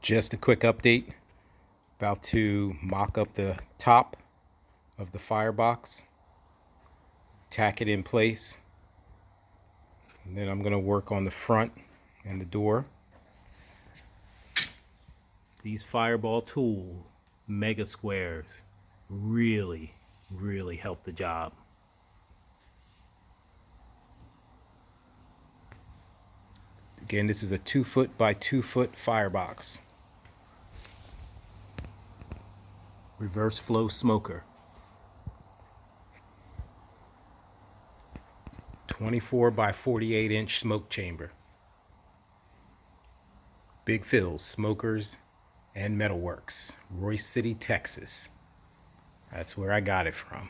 Just a quick update. About to mock up the top of the firebox, tack it in place, and then I'm going to work on the front and the door. These Fireball Tool Mega Squares really help the job. Again, this is a 2 foot by 2 foot firebox. Reverse flow smoker. 24 by 48 inch smoke chamber. Big Phil's Smokers and Metalworks, Royce City, Texas. That's where I got it from.